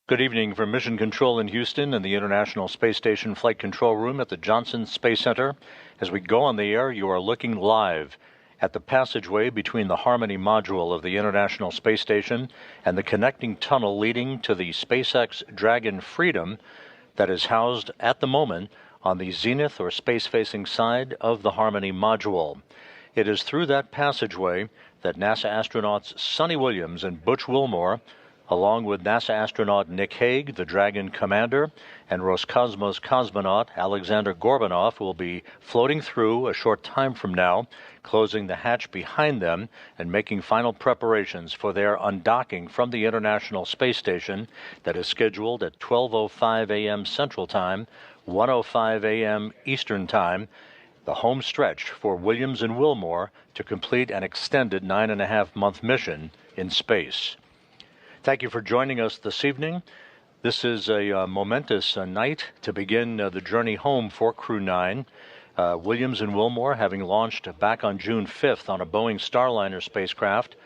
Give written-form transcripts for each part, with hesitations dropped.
Good evening from Mission Control in Houston and the International Space Station Flight Control Room at the Johnson Space Center. As we go on the air, you are looking live at the passageway between the Harmony module of the International Space Station and the connecting tunnel leading to the SpaceX Dragon Freedom that is housed at the moment on the zenith or space-facing side of the Harmony module. It is through that passageway that NASA astronauts Suni Williams and Butch Wilmore, along with NASA astronaut Nick Hague, the Dragon commander, and Roscosmos cosmonaut Aleksandr Gorbunov will be floating through a short time from now, closing the hatch behind them and making final preparations for their undocking from the International Space Station that is scheduled at 12:05 a.m. Central Time, 1:05 a.m. Eastern Time, the home stretch for Williams and Wilmore to complete an extended 9.5-month mission in space. Thank you for joining us this evening. This is a momentous night to begin the journey home for Crew 9. Williams and Wilmore, having launched back on June 5th on a Boeing Starliner spacecraft,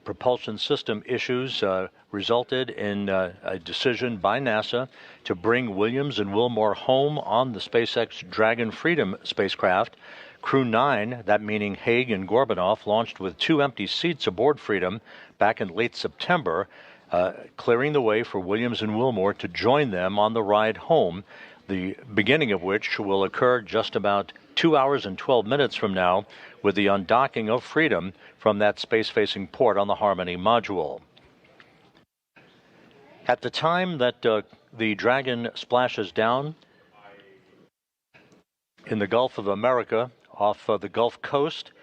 propulsion system issues resulted in a decision by NASA to bring Williams and Wilmore home on the SpaceX Dragon Freedom spacecraft. Crew 9, that meaning Hague and Gorbunov, launched with 2 empty seats aboard Freedom back in late September, clearing the way for Williams and Wilmore to join them on the ride home, the beginning of which will occur just about 2 hours and 12 minutes from now with the undocking of Freedom from that space-facing port on the Harmony module. At the time that the Dragon splashes down in the Gulf of America off the Gulf Coast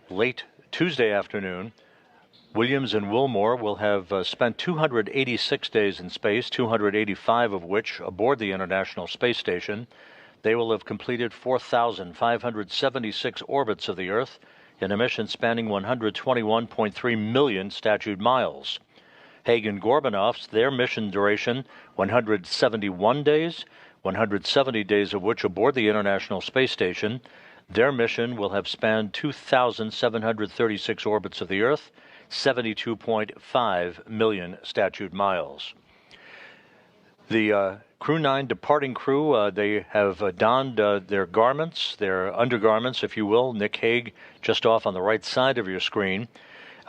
late Tuesday afternoon, Williams and Wilmore will have spent 286 days in space, 285 of which aboard the International Space Station. They will have completed 4,576 orbits of the Earth in a mission spanning 121.3 million statute miles. Hague and Gorbunov's, their mission duration, 171 days, 170 days of which aboard the International Space Station. Their mission will have spanned 2,736 orbits of the Earth, 72.5 million statute miles. The Crew 9 departing crew, they have donned their garments, their undergarments, if you will. Nick Hague, just off on the right side of your screen.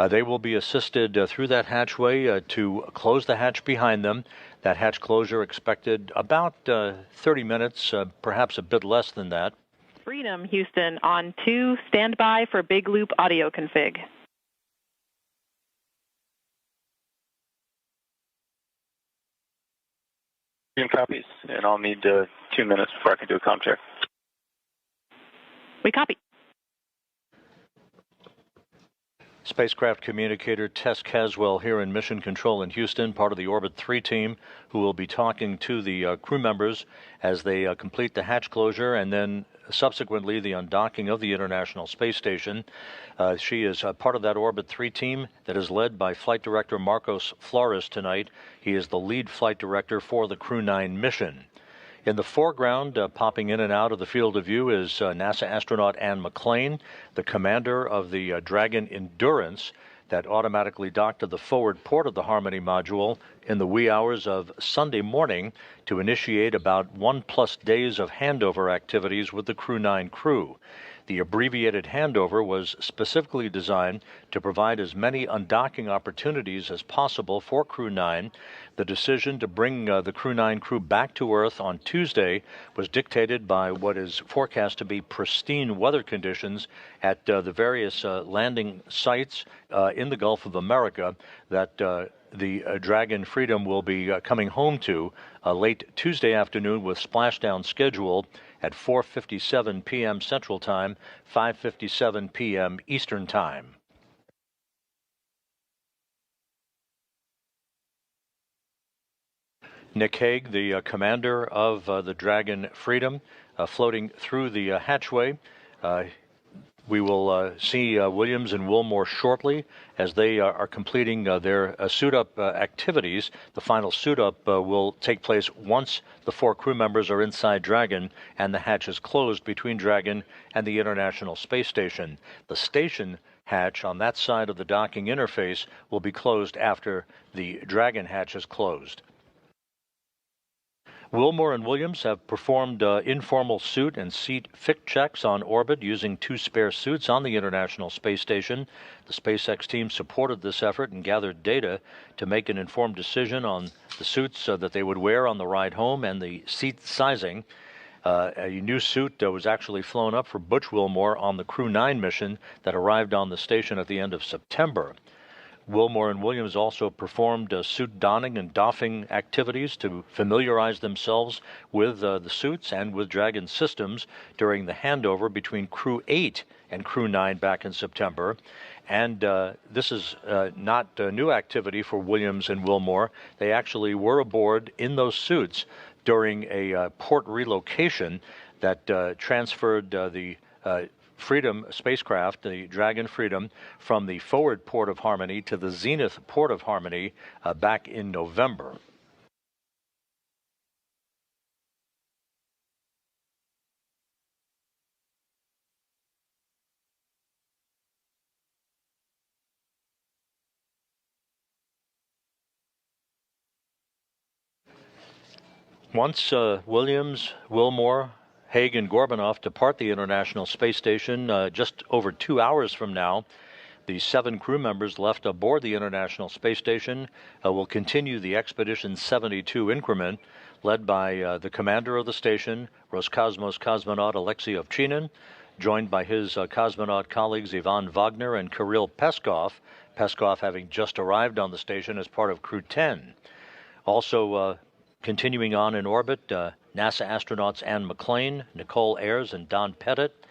They will be assisted through that hatchway to close the hatch behind them. That hatch closure expected about 30 minutes, perhaps a bit less than that. Freedom, Houston, on 2, standby for big loop audio config. Copies, and I'll need 2 minutes before I can do a comm check. We copy. Spacecraft communicator Tess Caswell here in Mission Control in Houston, part of the Orbit 3 team, who will be talking to the crew members as they complete the hatch closure and then subsequently the undocking of the International Space Station. She is part of that Orbit 3 team that is led by Flight Director Marcos Flores tonight. He is the lead flight director for the Crew 9 mission. In the foreground, popping in and out of the field of view, is NASA astronaut Anne McClain, the commander of the Dragon Endurance that automatically docked to the forward port of the Harmony module in the wee hours of Sunday morning to initiate about 1+ days of handover activities with the Crew 9 crew. The abbreviated handover was specifically designed to provide as many undocking opportunities as possible for Crew 9. The decision to bring the Crew 9 crew back to Earth on Tuesday was dictated by what is forecast to be pristine weather conditions at the various landing sites in the Gulf of America that the Dragon Freedom will be coming home to late Tuesday afternoon with splashdown scheduled at 4:57 p.m. Central Time, 5:57 p.m. Eastern Time. Nick Hague, the commander of the Dragon Freedom, floating through the hatchway. We will see Williams and Wilmore shortly as they are completing their suit-up activities. The final suit-up will take place once the 4 crew members are inside Dragon and the hatch is closed between Dragon and the International Space Station. The station hatch on that side of the docking interface will be closed after the Dragon hatch is closed. Wilmore and Williams have performed informal suit and seat fit checks on orbit using 2 spare suits on the International Space Station. The SpaceX team supported this effort and gathered data to make an informed decision on the suits that they would wear on the ride home and the seat sizing. A new suit was actually flown up for Butch Wilmore on the Crew 9 mission that arrived on the station at the end of September. Wilmore and Williams also performed suit donning and doffing activities to familiarize themselves with the suits and with Dragon systems during the handover between Crew 8 and Crew 9 back in September. And this is not a new activity for Williams and Wilmore. They actually were aboard in those suits during a port relocation that transferred the Freedom spacecraft, the Dragon Freedom, from the forward port of Harmony to the zenith port of Harmony back in November. Once Williams, Wilmore, Hague and Gorbunov depart the International Space Station just over 2 hours from now, the 7 crew members left aboard the International Space Station will continue the Expedition 72 increment led by the commander of the station, Roscosmos cosmonaut Alexei Ovchinin, joined by his cosmonaut colleagues Ivan Wagner and Kirill Peskov, Peskov having just arrived on the station as part of Crew 10. Also continuing on in orbit, NASA astronauts Anne McClain, Nicole Ayers, and Don Pettit,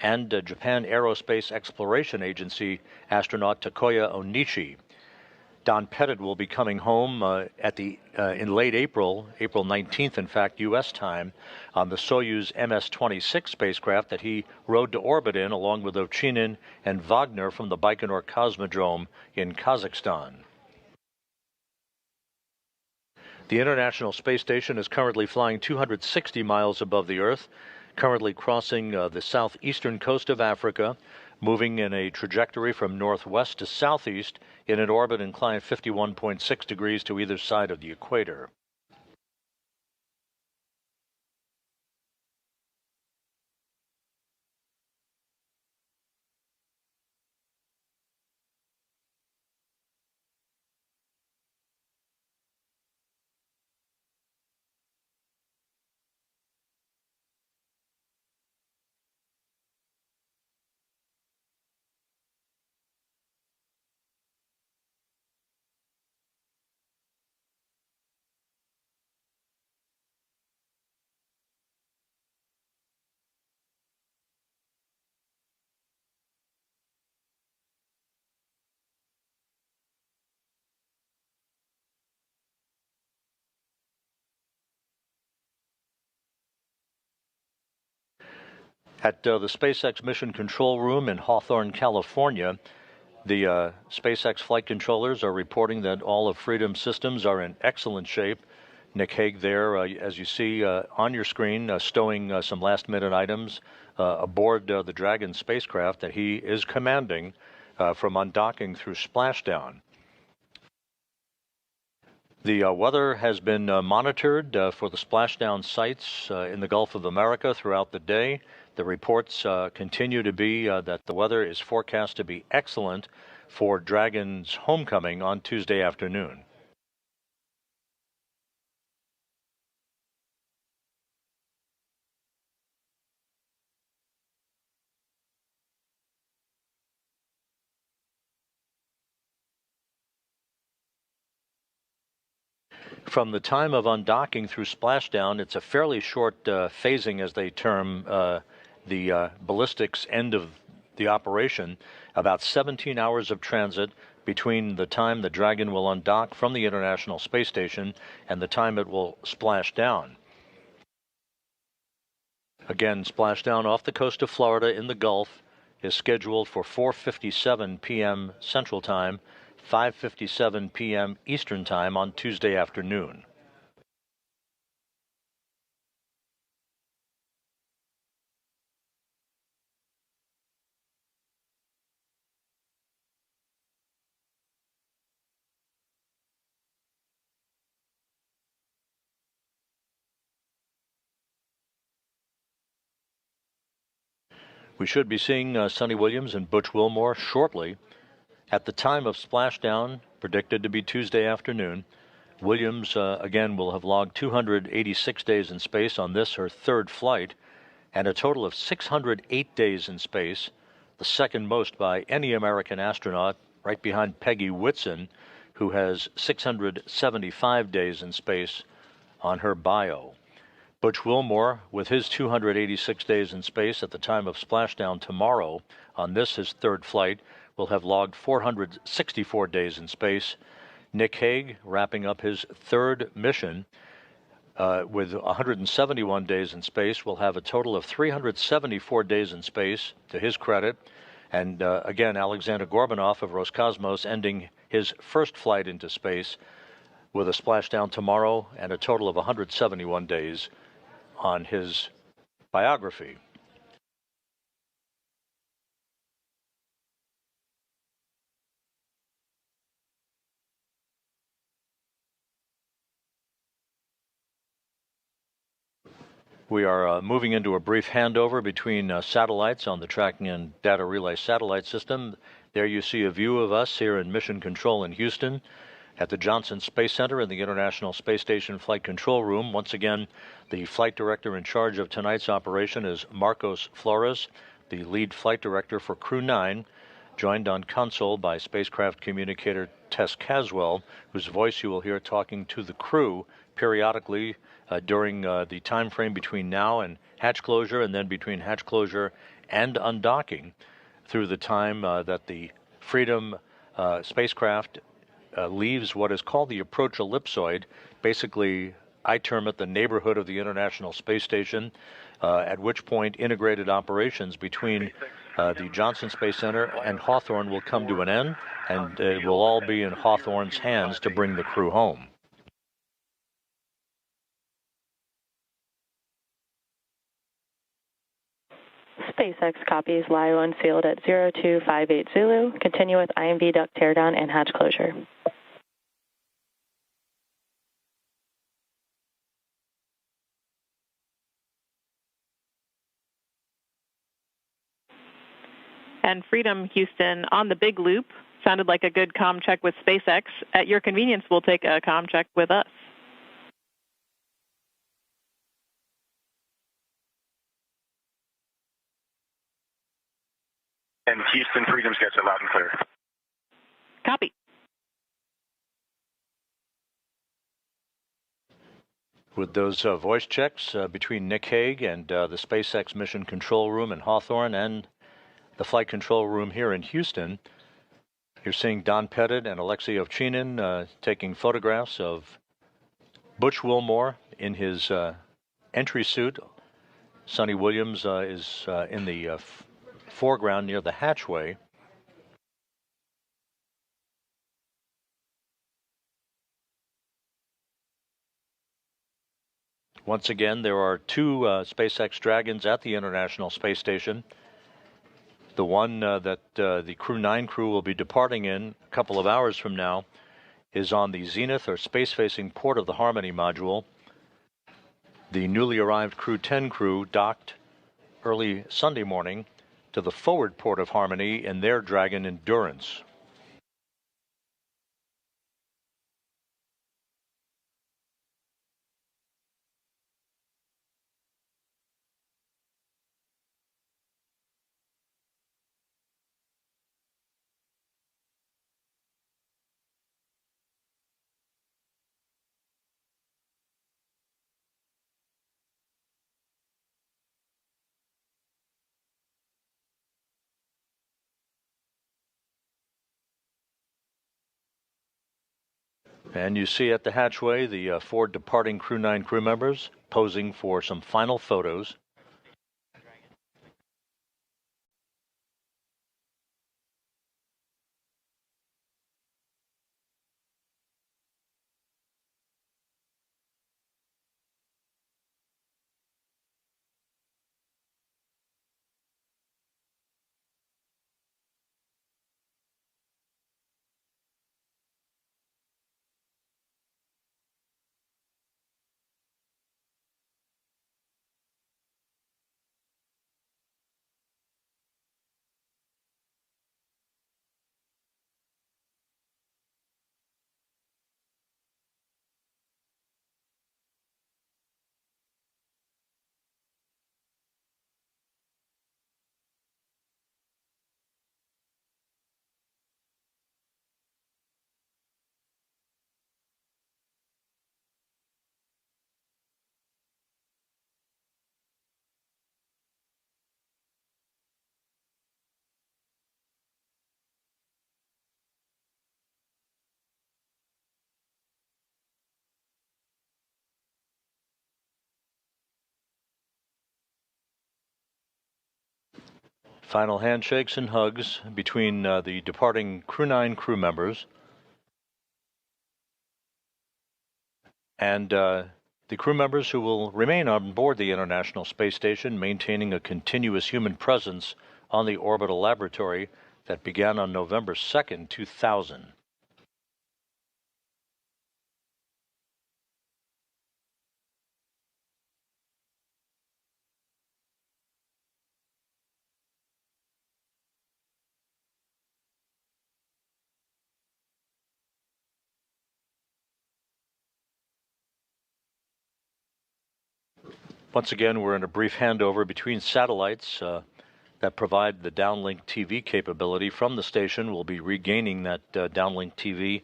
and Japan Aerospace Exploration Agency astronaut Takuya Onishi. Don Pettit will be coming home in late April 19th, in fact, U.S. time, on the Soyuz MS-26 spacecraft that he rode to orbit in, along with Ovchinin and Wagner from the Baikonur Cosmodrome in Kazakhstan. The International Space Station is currently flying 260 miles above the Earth, currently crossing the southeastern coast of Africa, moving in a trajectory from northwest to southeast in an orbit inclined 51.6 degrees to either side of the equator. At the SpaceX Mission Control Room in Hawthorne, California, the SpaceX flight controllers are reporting that all of Freedom's systems are in excellent shape. Nick Hague there, as you see on your screen, stowing some last-minute items aboard the Dragon spacecraft that he is commanding from undocking through splashdown. The weather has been monitored for the splashdown sites in the Gulf of America throughout the day. The reports continue to be that the weather is forecast to be excellent for Dragon's homecoming on Tuesday afternoon. From the time of undocking through splashdown, it's a fairly short phasing, as they term the ballistics end of the operation, about 17 hours of transit between the time the Dragon will undock from the International Space Station and the time it will splash down. Again, splashdown off the coast of Florida in the Gulf is scheduled for 4:57 p.m. Central Time, 5:57 p.m. Eastern Time on Tuesday afternoon. We should be seeing Suni Williams and Butch Wilmore shortly. At the time of splashdown, predicted to be Tuesday afternoon, Williams again will have logged 286 days in space on this, her third flight, and a total of 608 days in space, the second most by any American astronaut, right behind Peggy Whitson, who has 675 days in space on her bio. Butch Wilmore, with his 286 days in space at the time of splashdown tomorrow, on this, his third flight, will have logged 464 days in space. Nick Hague, wrapping up his third mission with 171 days in space, will have a total of 374 days in space, to his credit. And again, Aleksandr Gorbunov of Roscosmos ending his first flight into space with a splashdown tomorrow and a total of 171 days on his biography. We are moving into a brief handover between satellites on the Tracking and Data Relay Satellite System. There you see a view of us here in Mission Control in Houston at the Johnson Space Center in the International Space Station Flight Control Room. Once again, the flight director in charge of tonight's operation is Marcos Flores, the lead flight director for Crew 9, joined on console by spacecraft communicator Tess Caswell, whose voice you will hear talking to the crew periodically during the time frame between now and hatch closure, and then between hatch closure and undocking, through the time that the Freedom spacecraft leaves what is called the approach ellipsoid. Basically, I term it the neighborhood of the International Space Station, at which point integrated operations between the Johnson Space Center and Hawthorne will come to an end, and it will all be in Hawthorne's hands to bring the crew home. SpaceX copies LIO unsealed at 0258 Zulu. Continue with IMV duct teardown and hatch closure. And Freedom Houston on the big loop. Sounded like a good comm check with SpaceX. At your convenience, we'll take a comm check with us. And Houston, Freedom's gets it loud and clear. Copy. With those voice checks between Nick Hague and the SpaceX Mission Control Room in Hawthorne and the Flight Control Room here in Houston, you're seeing Don Pettit and Alexei Ovchinin taking photographs of Butch Wilmore in his entry suit, Suni Williams is in the foreground near the hatchway. Once again, there are two SpaceX Dragons at the International Space Station. The one that the Crew 9 crew will be departing in a couple of hours from now is on the zenith or space-facing port of the Harmony module. The newly arrived Crew 10 crew docked early Sunday morning to the forward port of Harmony in their Dragon Endurance. And you see at the hatchway the four departing Crew 9 crew members posing for some final photos. Final handshakes and hugs between the departing Crew 9 crew members and the crew members who will remain on board the International Space Station, maintaining a continuous human presence on the orbital laboratory that began on November 2nd, 2000. Once again, we're in a brief handover between satellites that provide the downlink TV capability from the station. We'll be regaining that downlink TV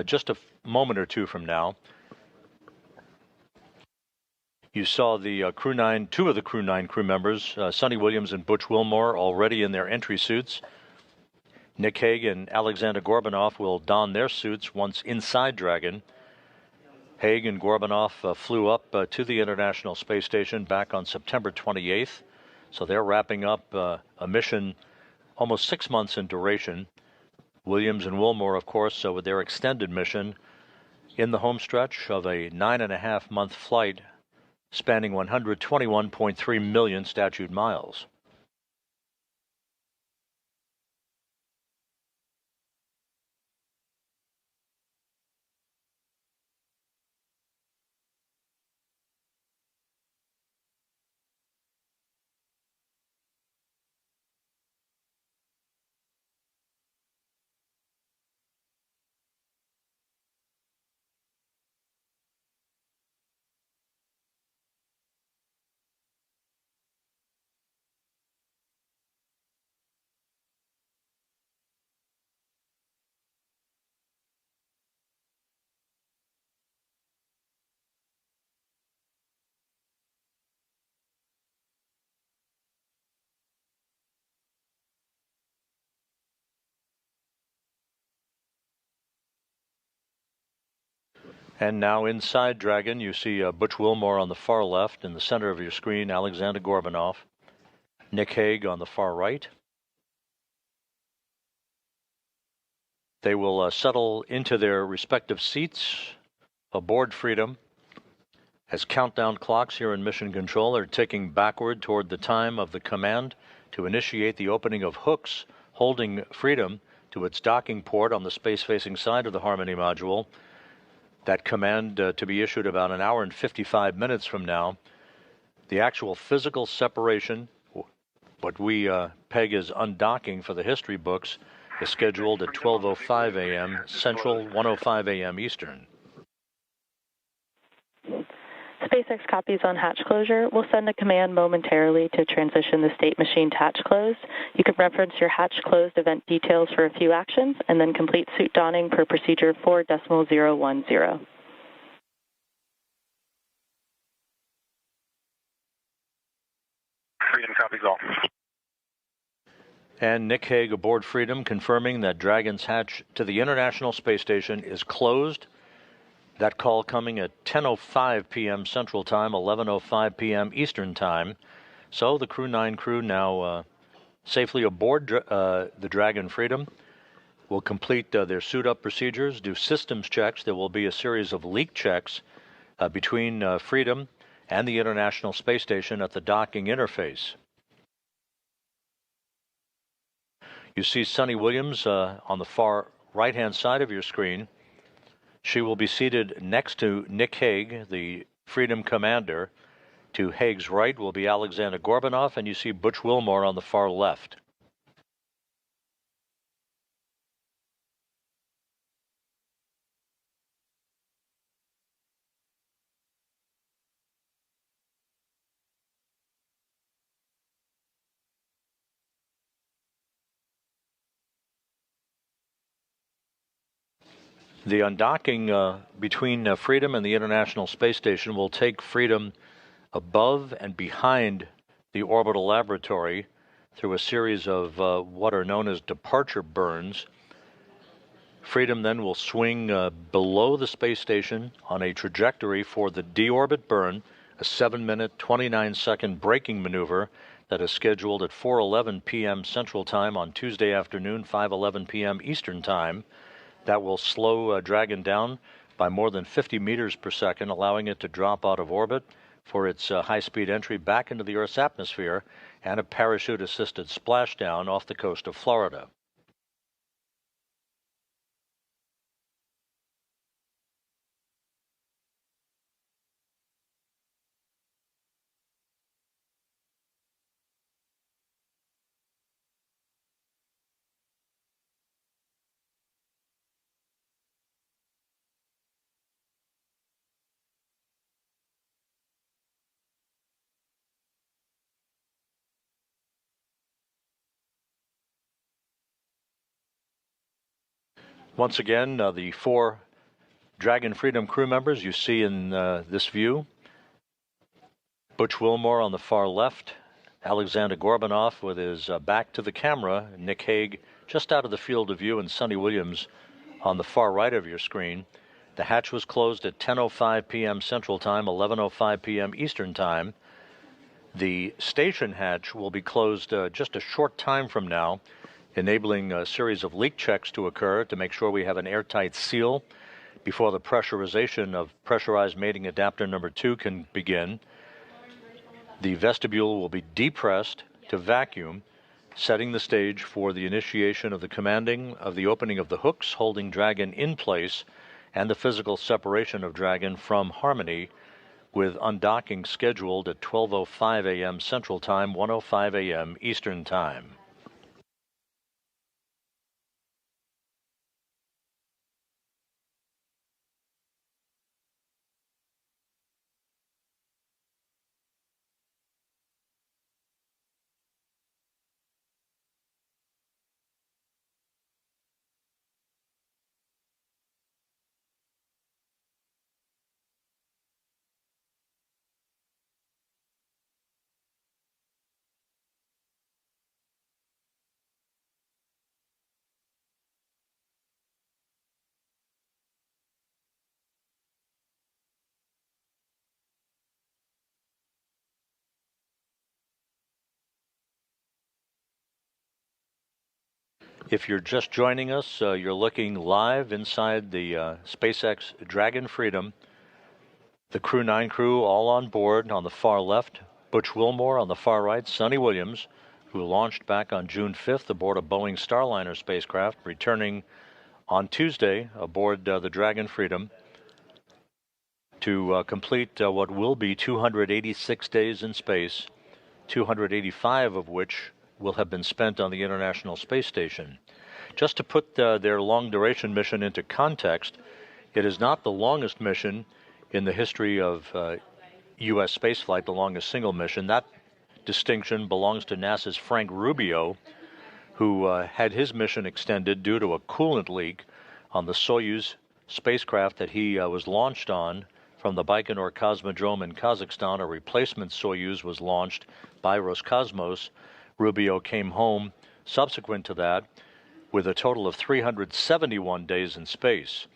just a moment or two from now. You saw the Crew 9, two of the Crew 9 crew members, Suni Williams and Butch Wilmore, already in their entry suits. Nick Hague and Aleksandr Gorbunov will don their suits once inside Dragon. Hague and Gorbunov flew up to the International Space Station back on September 28th. So they're wrapping up a mission almost 6 months in duration. Williams and Wilmore, of course, with their extended mission in the home stretch of a 9.5-month flight spanning 121.3 million statute miles. And now inside Dragon, you see Butch Wilmore on the far left. In the center of your screen, Aleksandr Gorbunov. Nick Hague on the far right. They will settle into their respective seats aboard Freedom as countdown clocks here in Mission Control are ticking backward toward the time of the command to initiate the opening of hooks holding Freedom to its docking port on the space-facing side of the Harmony module. That command to be issued about an hour and 55 minutes from now. The actual physical separation, what we peg as undocking for the history books, is scheduled at 12:05 a.m. Central, 1:05 a.m. Eastern. SpaceX copies on hatch closure. We'll send a command momentarily to transition the state machine to hatch close. You can reference your hatch closed event details for a few actions, and then complete suit donning per procedure 4.010. Freedom copies all. And Nick Hague aboard Freedom confirming that Dragon's hatch to the International Space Station is closed. That call coming at 10:05 p.m. Central Time, 11:05 p.m. Eastern Time. So the Crew 9 crew now safely aboard the Dragon Freedom will complete their suit-up procedures, do systems checks. There will be a series of leak checks between Freedom and the International Space Station at the docking interface. You see Suni Williams on the far right-hand side of your screen. She will be seated next to Nick Hague, the Freedom commander. To Hague's right will be Aleksandr Gorbunov, and you see Butch Wilmore on the far left. The undocking between Freedom and the International Space Station will take Freedom above and behind the orbital laboratory through a series of what are known as departure burns. Freedom then will swing below the space station on a trajectory for the deorbit burn, a 7-minute, 29-second braking maneuver that is scheduled at 4:11 p.m. Central Time on Tuesday afternoon, 5:11 p.m. Eastern Time. That will slow Dragon down by more than 50 meters per second, allowing it to drop out of orbit for its high-speed entry back into the Earth's atmosphere and a parachute-assisted splashdown off the coast of Florida. Once again, the 4 Dragon Freedom crew members you see in this view. Butch Wilmore on the far left, Aleksandr Gorbunov with his back to the camera, Nick Hague just out of the field of view, and Suni Williams on the far right of your screen. The hatch was closed at 10:05 p.m. Central Time, 11:05 p.m. Eastern Time. The station hatch will be closed just a short time from now, enabling a series of leak checks to occur to make sure we have an airtight seal before the pressurization of pressurized mating adapter number 2 can begin. The vestibule will be depressed to vacuum, setting the stage for the initiation of the commanding of the opening of the hooks holding Dragon in place and the physical separation of Dragon from Harmony, with undocking scheduled at 12:05 a.m. Central Time, 1:05 a.m. Eastern Time. If you're just joining us, you're looking live inside the SpaceX Dragon Freedom. The Crew 9 crew all on board. On the far left, Butch Wilmore. On the far right, Suni Williams, who launched back on June 5th aboard a Boeing Starliner spacecraft, returning on Tuesday aboard the Dragon Freedom to complete what will be 286 days in space, 285 of which will have been spent on the International Space Station. Just to put their long-duration mission into context, it is not the longest mission in the history of U.S. spaceflight, the longest single mission. That distinction belongs to NASA's Frank Rubio, who had his mission extended due to a coolant leak on the Soyuz spacecraft that he was launched on from the Baikonur Cosmodrome in Kazakhstan. A replacement Soyuz was launched by Roscosmos. Rubio came home subsequent to that with a total of 371 days in space.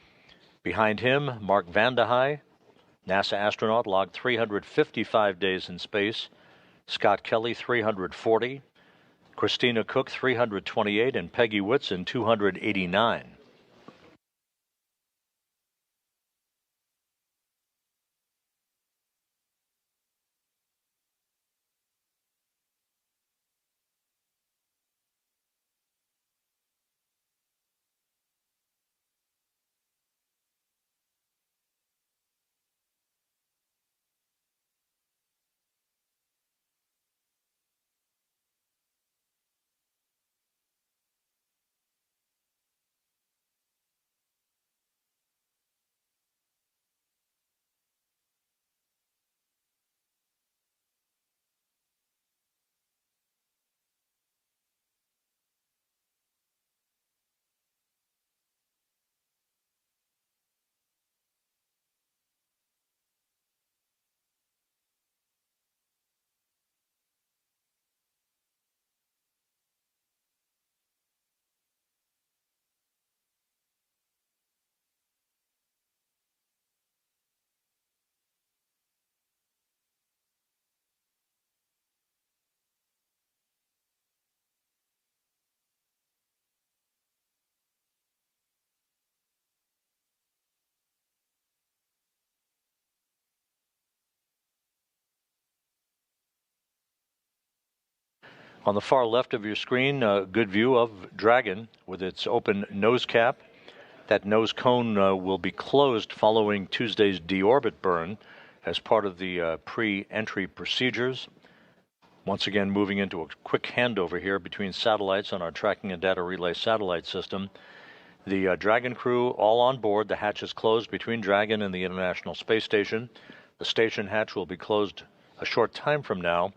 Behind him, Mark Vande Hei, NASA astronaut, logged 355 days in space. Scott Kelly, 340. Christina Cook, 328. And Peggy Whitson, 289. On the far left of your screen, a good view of Dragon with its open nose cap. That nose cone will be closed following Tuesday's deorbit burn as part of the pre-entry procedures. Once again, moving into a quick handover here between satellites on our tracking and data relay satellite system. The Dragon crew all on board. The hatch is closed between Dragon and the International Space Station. The station hatch will be closed a short time from now,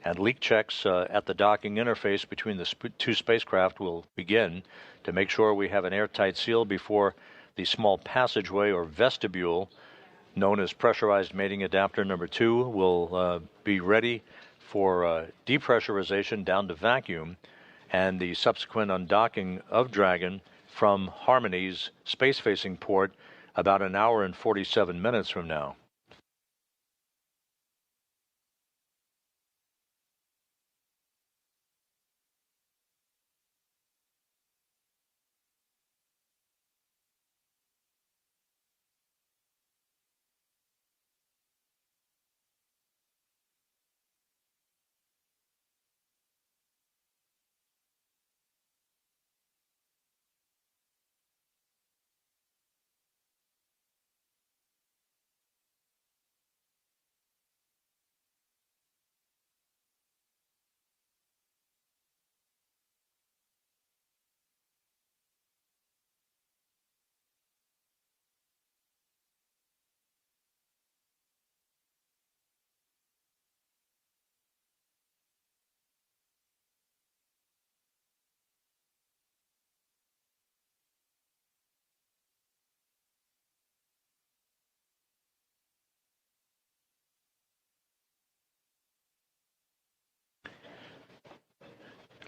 and leak checks at the docking interface between the two spacecraft will begin to make sure we have an airtight seal before the small passageway or vestibule, known as pressurized mating adapter number 2, will be ready for depressurization down to vacuum and the subsequent undocking of Dragon from Harmony's space-facing port about an hour and 47 minutes from now.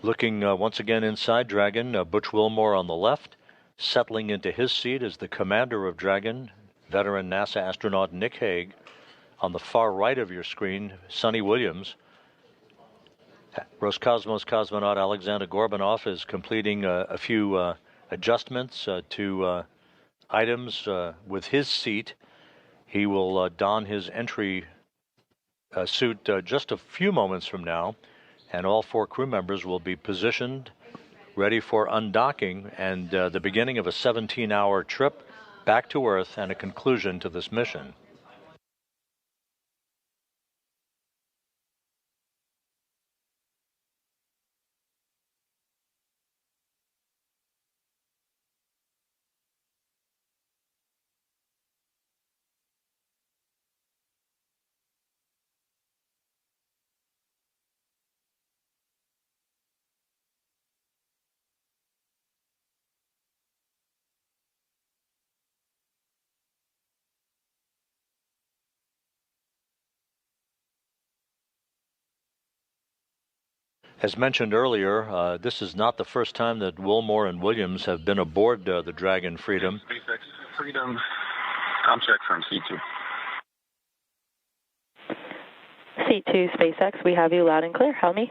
Looking once again inside Dragon, Butch Wilmore on the left, settling into his seat as the commander of Dragon, veteran NASA astronaut Nick Hague. On the far right of your screen, Suni Williams, Roscosmos cosmonaut Aleksandr Gorbunov is completing a few adjustments to items with his seat. He will don his entry suit just a few moments from now, and all 4 crew members will be positioned, ready for undocking and the beginning of a 17-hour trip back to Earth and a conclusion to this mission. As mentioned earlier, this is not the first time that Wilmore and Williams have been aboard the Dragon Freedom. SpaceX Freedom, com check from C2. C2 SpaceX, we have you loud and clear. How me?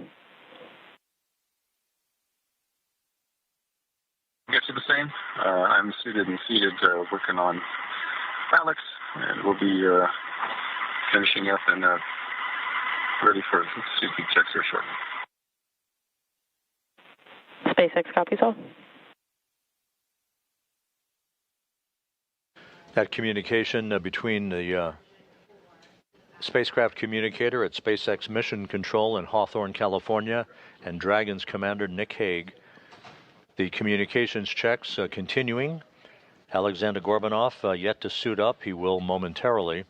Get you the same. I'm suited and seated, working on Alex, and we'll be finishing up and ready for suit checks here shortly. SpaceX copies all. That communication between the spacecraft communicator at SpaceX Mission Control in Hawthorne, California, and Dragon's commander Nick Hague. The communications checks continuing. Aleksandr Gorbunov yet to suit up. He will momentarily.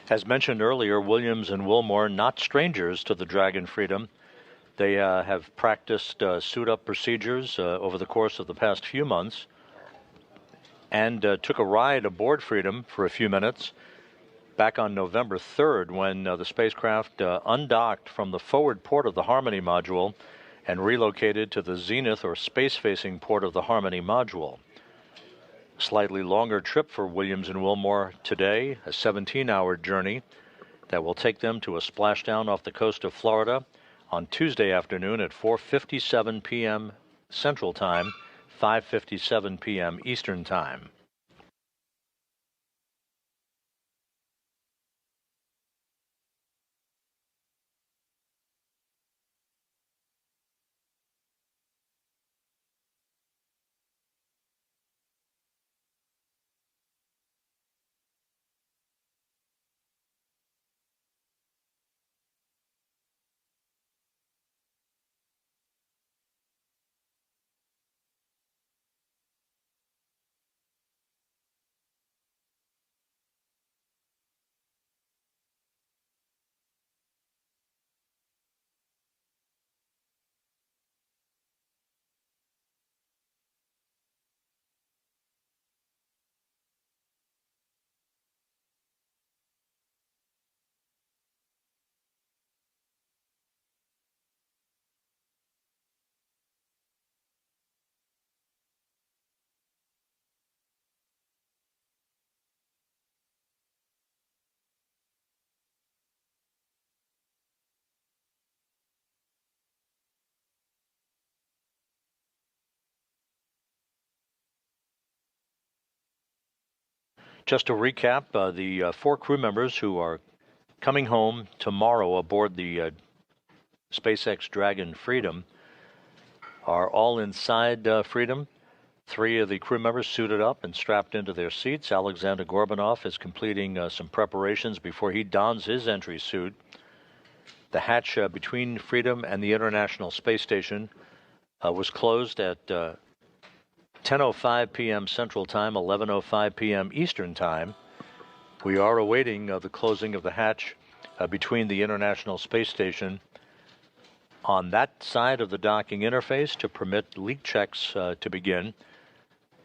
As mentioned earlier, Williams and Wilmore, not strangers to the Dragon Freedom. They have practiced suit-up procedures over the course of the past few months and took a ride aboard Freedom for a few minutes back on November 3rd when the spacecraft undocked from the forward port of the Harmony module and relocated to the zenith or space-facing port of the Harmony module. Slightly longer trip for Williams and Wilmore today, a 17-hour journey that will take them to a splashdown off the coast of Florida on Tuesday afternoon at 4:57 p.m. Central Time, 5:57 p.m. Eastern Time. Just to recap, the 4 crew members who are coming home tomorrow aboard the SpaceX Dragon Freedom are all inside Freedom. 3 of the crew members suited up and strapped into their seats. Aleksandr Gorbunov is completing some preparations before he dons his entry suit. The hatch between Freedom and the International Space Station was closed at 10:05 p.m. Central Time, 11:05 p.m. Eastern Time. We are awaiting the closing of the hatch between the International Space Station on that side of the docking interface to permit leak checks to begin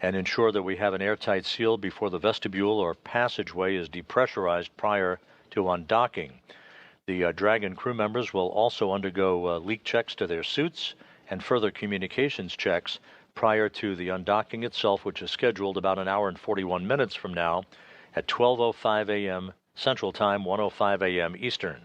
and ensure that we have an airtight seal before the vestibule or passageway is depressurized prior to undocking. The Dragon crew members will also undergo leak checks to their suits and further communications checks prior to the undocking itself, which is scheduled about an hour and 41 minutes from now at 12:05 a.m. Central Time, 1:05 a.m. Eastern.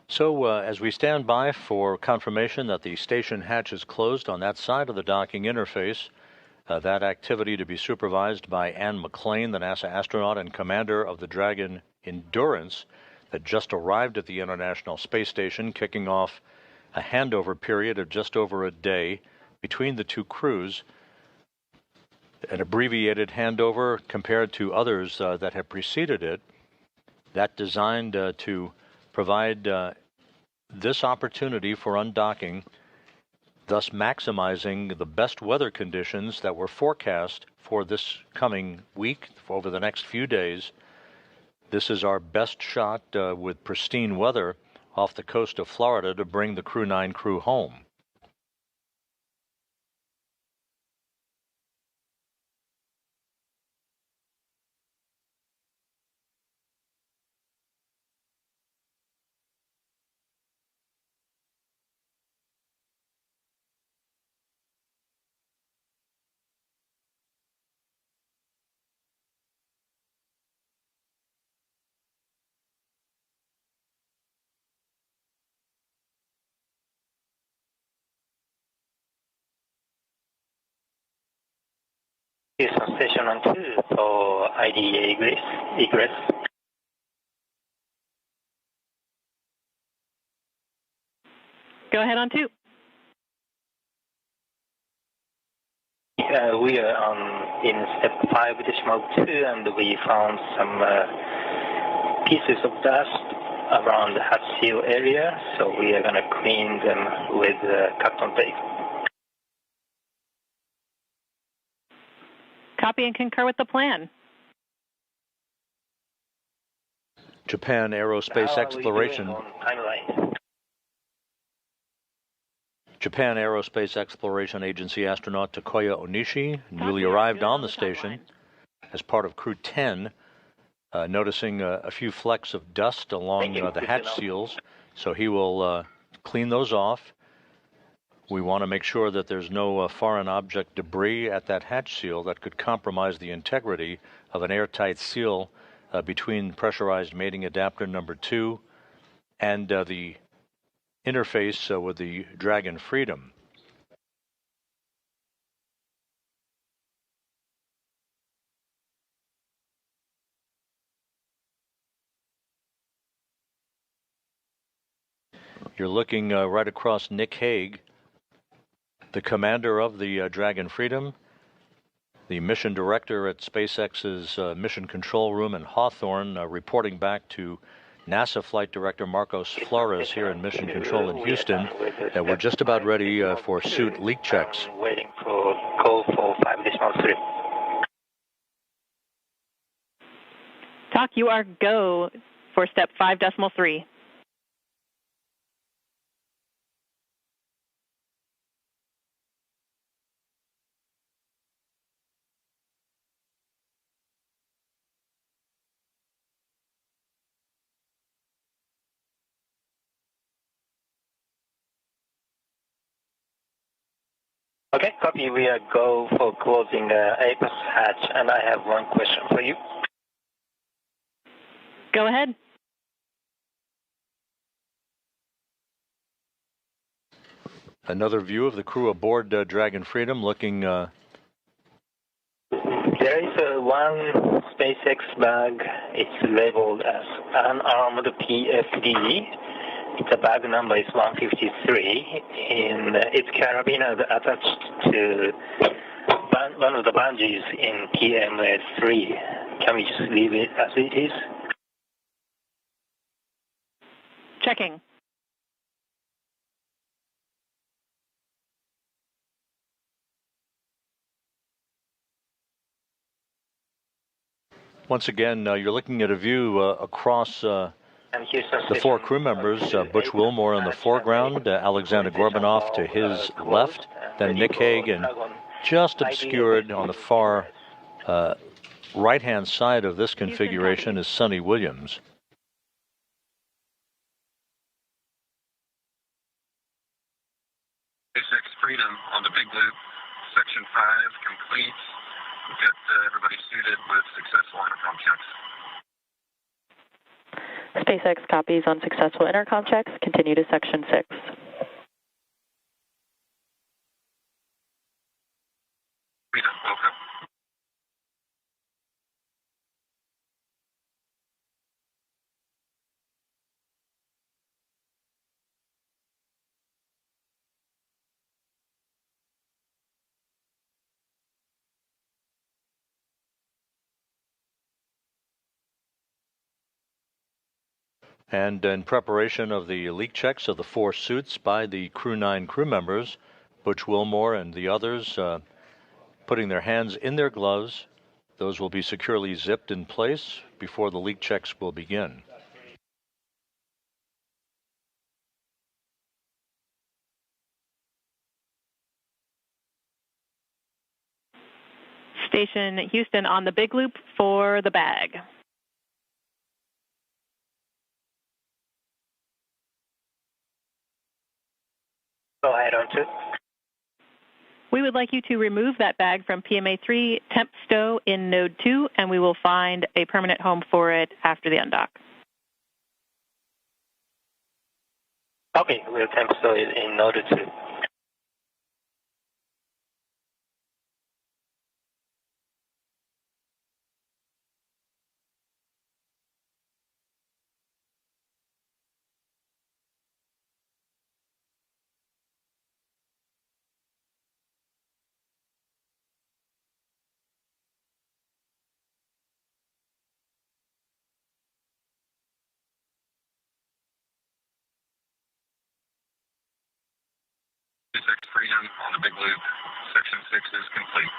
So as we stand by for confirmation that the station hatch is closed on that side of the docking interface, that activity to be supervised by Ann McClain, the NASA astronaut and commander of the Dragon Endurance that just arrived at the International Space Station, kicking off a handover period of just over a day between the two crews, an abbreviated handover compared to others that have preceded it, that designed to provide this opportunity for undocking, thus maximizing the best weather conditions that were forecast for this coming week, over the next few days. This is our best shot with pristine weather off the coast of Florida to bring the Crew 9 crew home. Houston Station on 2 for IDA egress. Go ahead on 2. We are in step 5.2, and we found some pieces of dust around the hatch seal area, so we are going to clean them with cotton tape. Copy and concur with the plan. Japan Aerospace Exploration. Japan Aerospace Exploration Agency astronaut Takuya Onishi newly arrived on the station as part of Crew 10, noticing a few flecks of dust along the hatch seals, so he will clean those off. We want to make sure that there's no foreign object debris at that hatch seal that could compromise the integrity of an airtight seal between pressurized mating adapter number 2 and the interface with the Dragon Freedom. You're looking right across Nick Hague, the commander of the Dragon Freedom, the mission director at SpaceX's Mission Control Room in Hawthorne, reporting back to NASA Flight Director Marcos Flores here in Mission Control in Houston, that we're just about ready for suit leak checks. Waiting for call for 5.3. Talk, you are go for step 5.3. Okay, copy. We are go for closing the apex hatch, and I have one question for you. Go ahead. Another view of the crew aboard Dragon Freedom looking... There is one SpaceX bag. It's labeled as unarmed PFD. The bag number is 153, and its carabiner is attached to one of the bungees in PMS3. Can we just leave it as it is? Checking. Once again, you're looking at a view across the four crew members, Butch Wilmore in the foreground, Aleksandr Gorbunov to his left, then Nick Hague, and just obscured on the far right-hand side of this configuration is Suni Williams. SpaceX Freedom on the big loop, section 5 complete. We've got everybody suited with successful intercom checks. SpaceX copies on successful intercom checks. Continue to section 6. Freedom, welcome. And in preparation of the leak checks of the 4 suits by the Crew 9 crew members, Butch Wilmore and the others putting their hands in their gloves. Those will be securely zipped in place before the leak checks will begin. Station Houston on the big loop for the bag. Go ahead on 2. We would like you to remove that bag from PMA3 temp stow in node 2, and we will find a permanent home for it after the undock. Okay, we'll temp stow it in node 2. SpaceX Freedom on the big loop, section 6 is complete.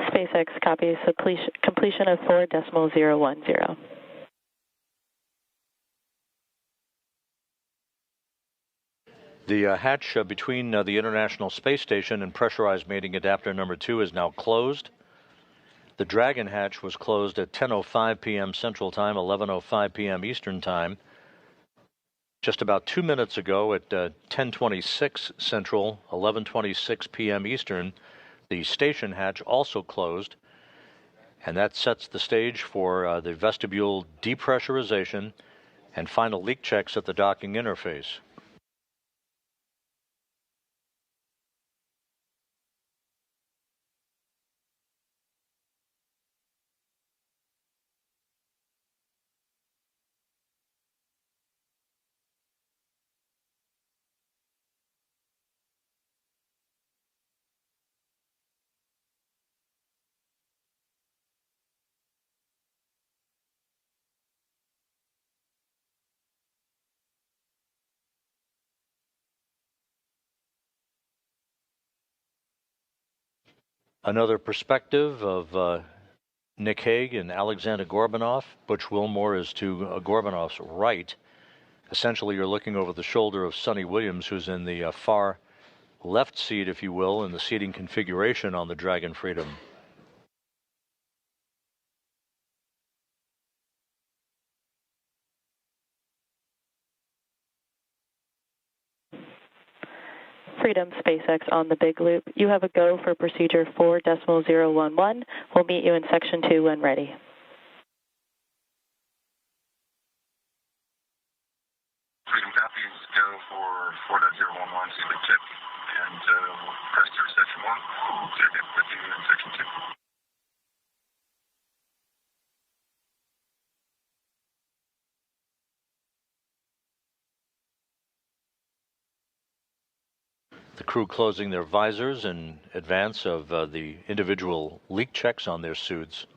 SpaceX copies completion of 4.010. The hatch between the International Space Station and pressurized mating adapter number 2 is now closed. The Dragon hatch was closed at 10:05 p.m. Central Time, 11:05 p.m. Eastern Time. Just about 2 minutes ago at 10:26 Central, 11:26 p.m. Eastern, the station hatch also closed, and that sets the stage for the vestibule depressurization and final leak checks at the docking interface. Another perspective of Nick Hague and Aleksandr Gorbunov. Butch Wilmore is to Gorbunov's right. Essentially, you're looking over the shoulder of Suni Williams, who's in the far left seat, if you will, in the seating configuration on the Dragon Freedom. Freedom SpaceX on the big loop. You have a go for procedure 4.011. We'll meet you in section 2 when ready. Freedom copies, go for 4.011, see the tip, and we'll press through section 1. Check in with you in section 2. The crew closing their visors in advance of the individual leak checks on their suits.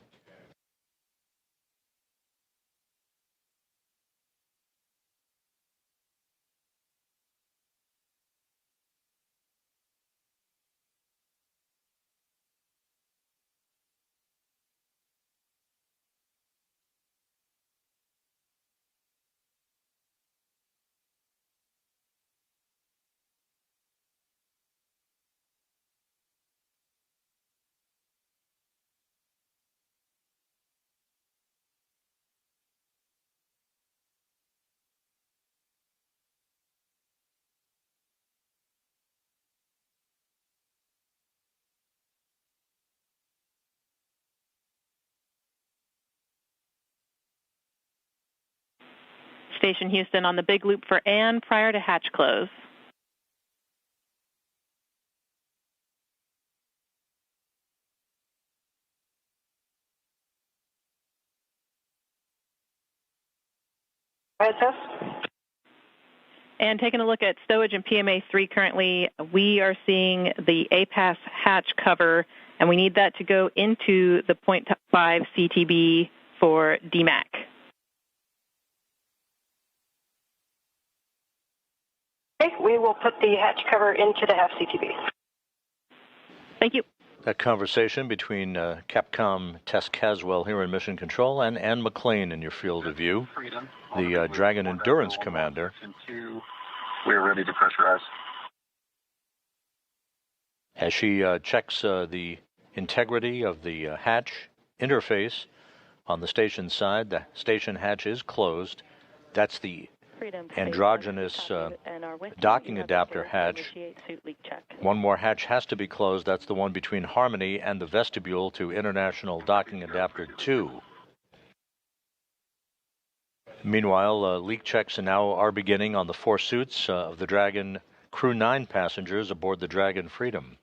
Station Houston on the big loop for Ann prior to hatch close. And taking a look at stowage and PMA 3 currently, we are seeing the APAS hatch cover, and we need that to go into the 0.5 CTB for DMAC. Okay, we will put the hatch cover into the half CTB. Thank you. That conversation between Capcom Tess Caswell here in Mission Control and Ann McLean in your field of view, the Dragon Endurance Commander. We are ready to pressurize. As she checks the integrity of the hatch interface on the station side, the station hatch is closed. That's the androgynous docking adapter hatch. One more hatch has to be closed. That's the one between Harmony and the vestibule to International Docking Adapter 2. Meanwhile, leak checks now are beginning on the 4 suits of the Dragon Crew 9 passengers aboard the Dragon Freedom.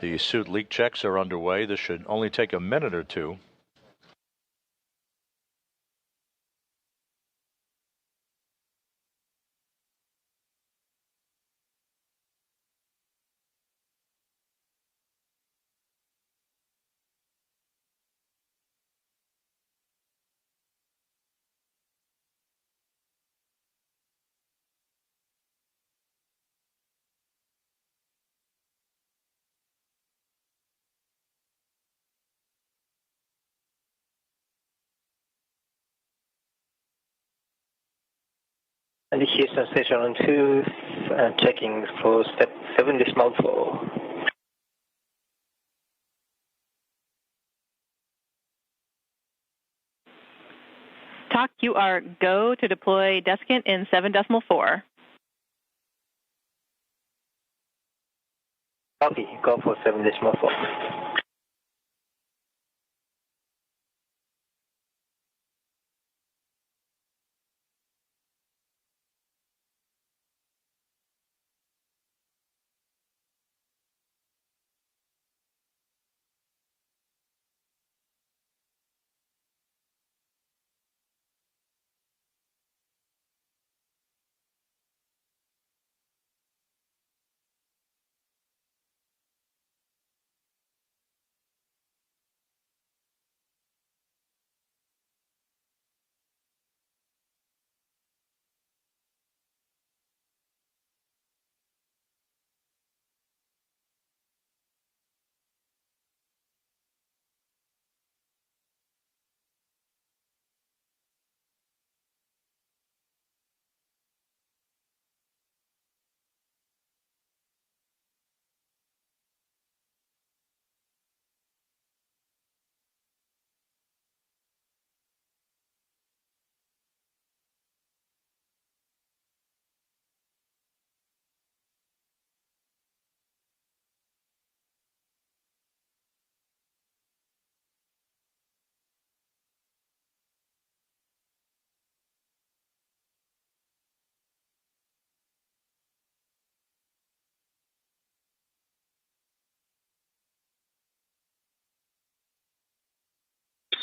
The suit leak checks are underway. This should only take a minute or two. And Houston Station on 2, checking for step 7 dismount 4. TOC, you are go to deploy desiccant in 7.4. Copy, go for 7.4.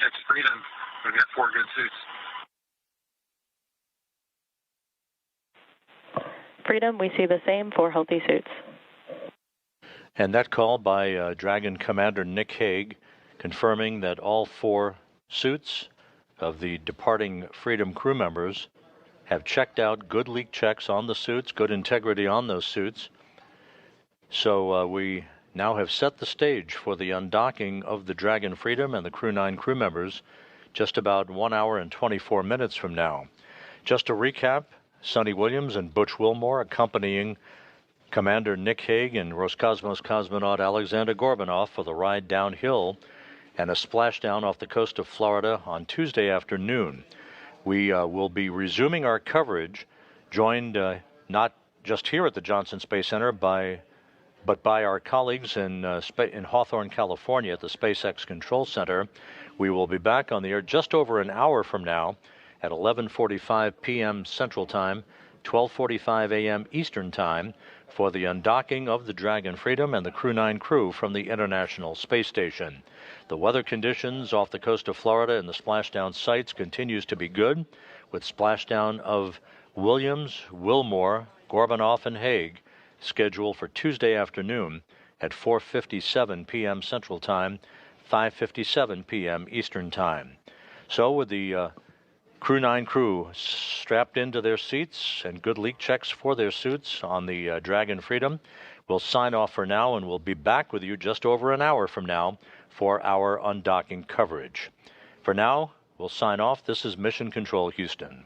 SpaceX Freedom. We've got 4 good suits. Freedom, we see the same, 4 healthy suits. And that call by Dragon Commander Nick Hague, confirming that all 4 suits of the departing Freedom crew members have checked out, good leak checks on the suits, good integrity on those suits. So we now have set the stage for the undocking of the Dragon Freedom and the Crew 9 crew members just about 1 hour and 24 minutes from now. Just to recap, Suni Williams and Butch Wilmore accompanying Commander Nick Hague and Roscosmos cosmonaut Aleksandr Gorbunov for the ride downhill and a splashdown off the coast of Florida on Tuesday afternoon. We will be resuming our coverage, joined not just here at the Johnson Space Center but by our colleagues in Hawthorne, California at the SpaceX Control Center. We will be back on the air just over an hour from now at 11:45 p.m. Central Time, 12:45 a.m. Eastern Time for the undocking of the Dragon Freedom and the Crew 9 crew from the International Space Station. The weather conditions off the coast of Florida and the splashdown sites continues to be good, with splashdown of Williams, Wilmore, Gorbunov, and Hague scheduled for Tuesday afternoon at 4:57 p.m. Central Time, 5:57 p.m. Eastern Time. So with the Crew 9 crew strapped into their seats and good leak checks for their suits on the Dragon Freedom, we'll sign off for now, and we'll be back with you just over an hour from now for our undocking coverage. For now, we'll sign off. This is Mission Control Houston.